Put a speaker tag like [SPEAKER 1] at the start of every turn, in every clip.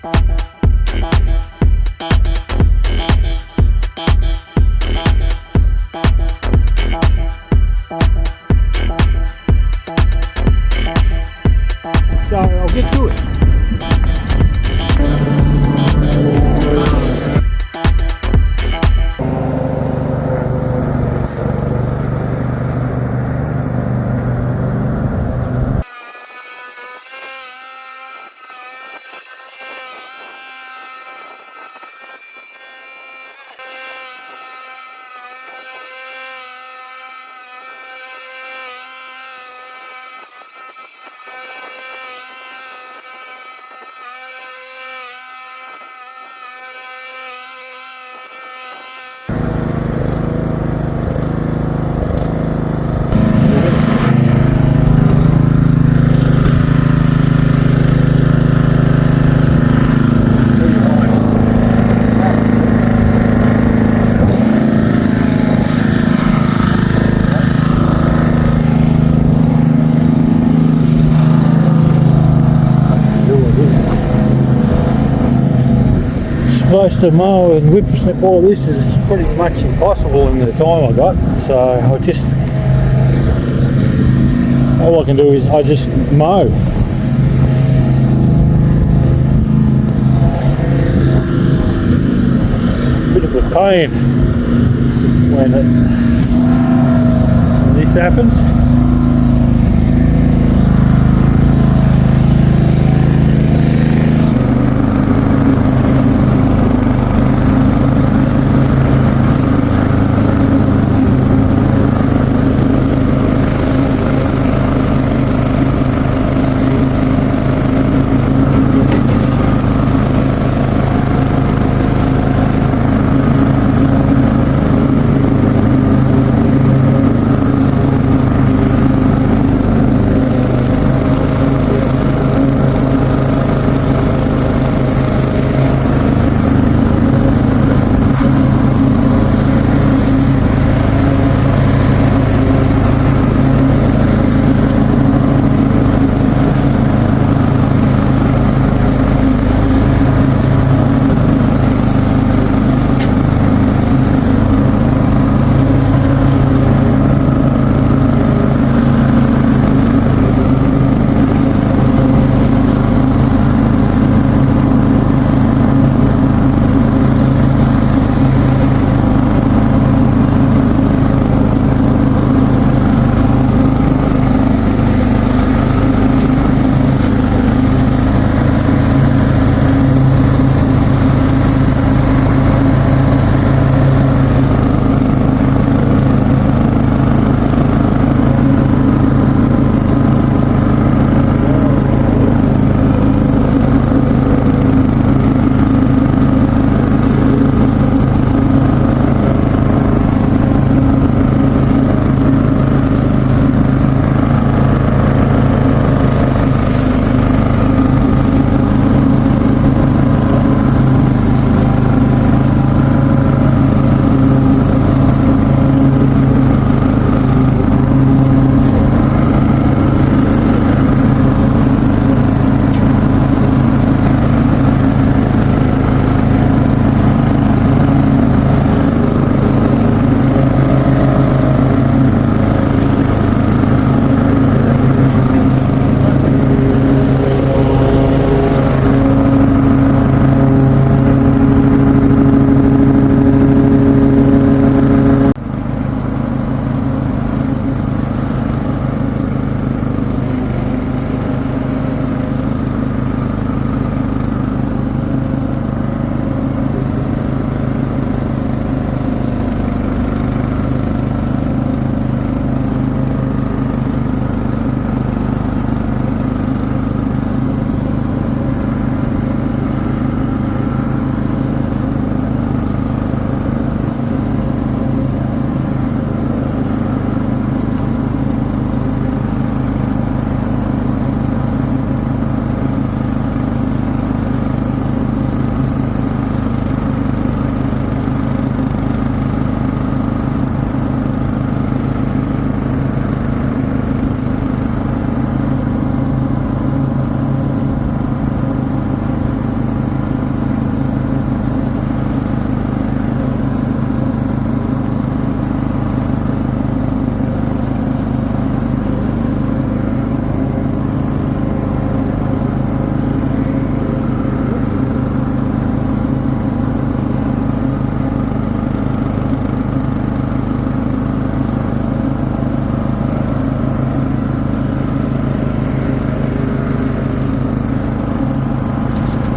[SPEAKER 1] So I'll get to it. Supposed to mow and whippersnip all this is pretty much impossible in the time I got, so all I can do is I just mow. Bit of a pain when this happens.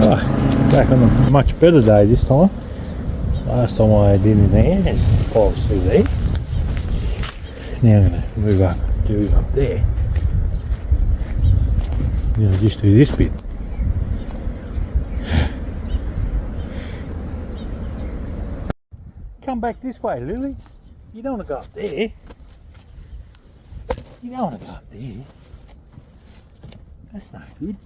[SPEAKER 1] Oh, back on a much better day this time. Last time I did in there, there's piles still there. Now I'm going to move up, do up there. I'm going to just do this bit. Come back this way, Lily. You don't want to go up there. You don't want to go up there. That's no good.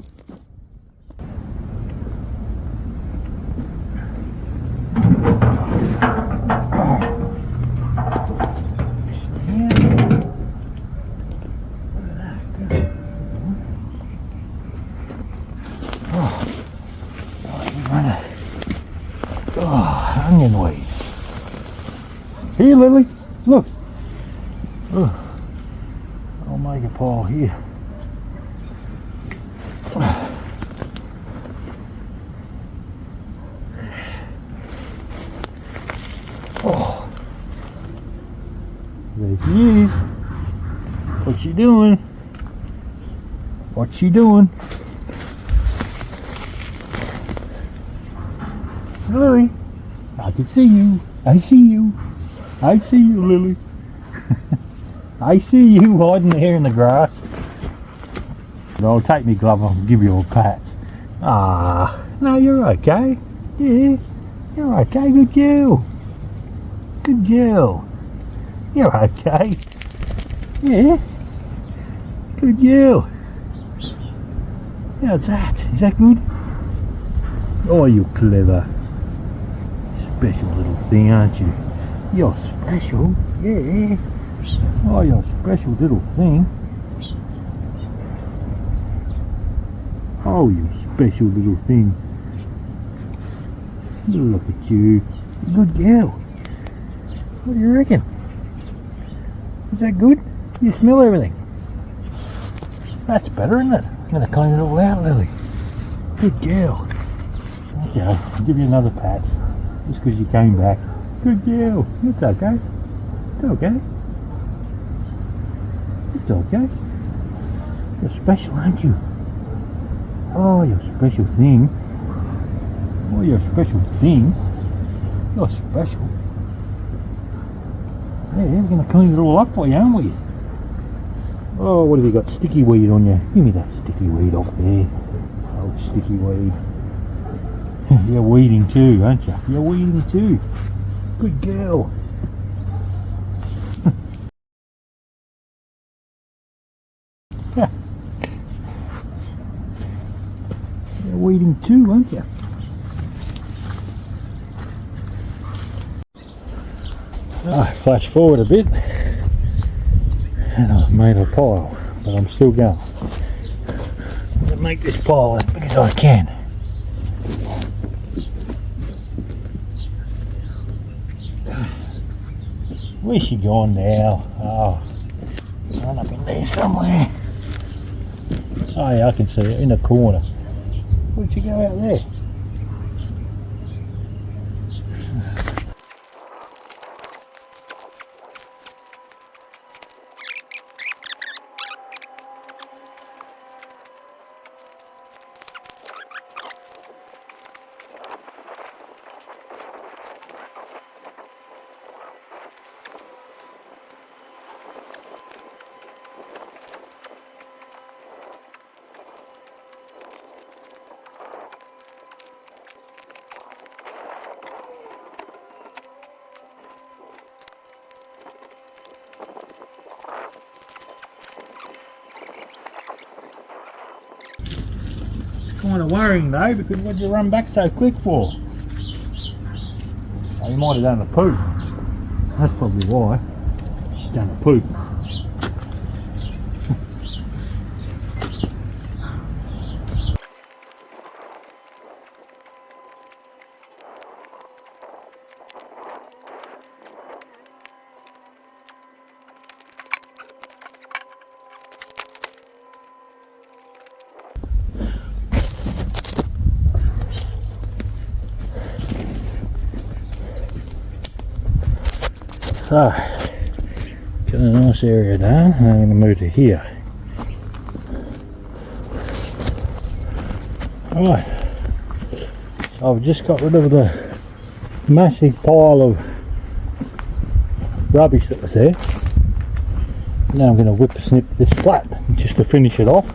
[SPEAKER 1] Onion weed. Here, Lily, look. I'll make a pile here. Oh, there she is. What's she doing? What's she doing? Lily, I can see you. I see you. I see you, Lily. I see you hiding there in the grass. I'll take my glove off and give you a pat. Ah, no, you're okay. Yeah, you're okay. Good girl. Good girl. You're okay. Yeah. Good girl. How's that? Is that good? Oh, you're clever. Special little thing, aren't you? You're special. Yeah. Oh, you're a special little thing. Oh, you special little thing. Look at you. Good girl. What do you reckon? Is that good? You smell everything. That's better, isn't it? I'm going to clean it all out, Lily. Good girl. Okay, I'll give you another pat. Just because you came back. Good girl. It's okay. It's okay. It's okay. You're special, aren't you? Oh, you're a special thing. Oh, you're a special thing. You're special. Yeah, we're going to clean it all up for you, aren't we? Oh, what have you got? Sticky weed on you. Give me that sticky weed off there. Oh, sticky weed. You're weeding too, aren't you? You're weeding too. Good girl. You're weeding too, aren't you? Flash forward a bit and I've made a pile, but I'm still going. I'm going to make this pile as big as I can. Where's she gone now? Oh, run up in there somewhere. Oh yeah, I can see it in the corner. Where'd she go out there? Kind of worrying though, because what'd you run back so quick for? Oh, you might have done a poo. That's probably why. She's done a poo. So, got a nice area done. I'm going to move to here. Alright, I've just got rid of the massive pile of rubbish that was there. Now I'm going to whip snip this flat just to finish it off.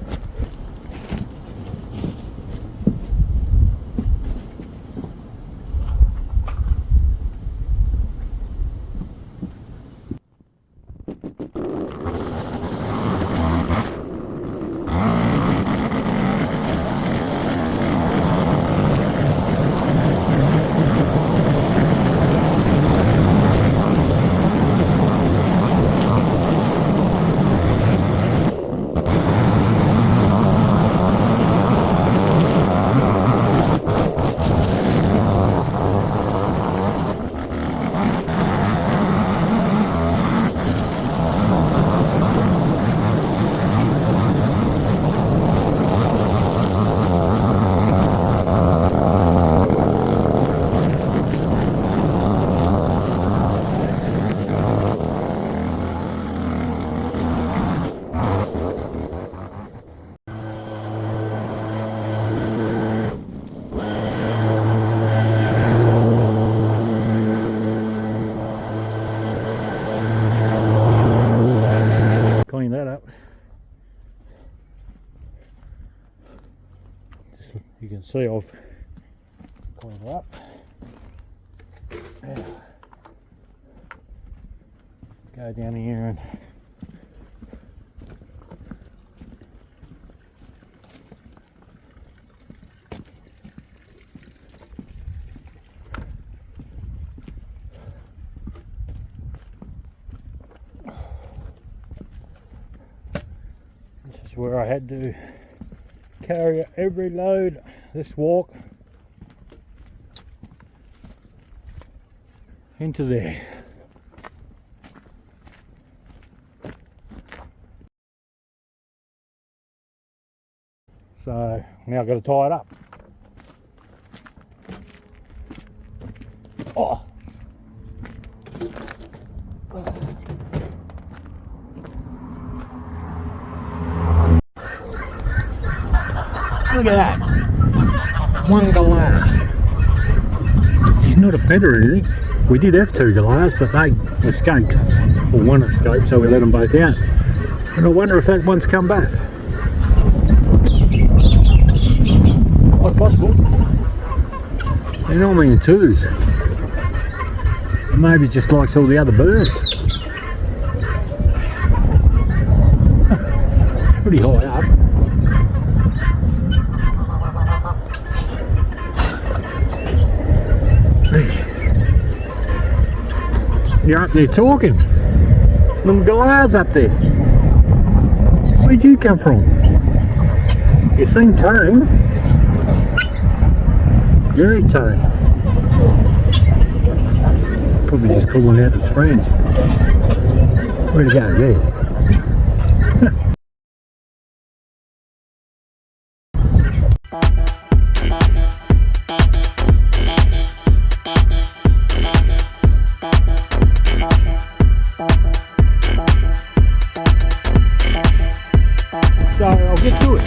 [SPEAKER 1] Clean that up. Just, you can see I've cleaned it up. Yeah. Go down here and this is where I had to carry every load this walk into there. So now I've got to tie it up. Oh. Look at that. One galah. He's not a feather, is he? We did have two galahs, but they escaped. Well, one escaped, so we let them both out. And I wonder if that one's come back. Quite possible. They're normally in twos. Maybe just likes all the other birds. It's pretty high up. You're up there talking. Them galahs up there. Where'd you come from? You seem tame. Very tame. Probably just calling out its friends. Where'd it go? There. So I'll get to it.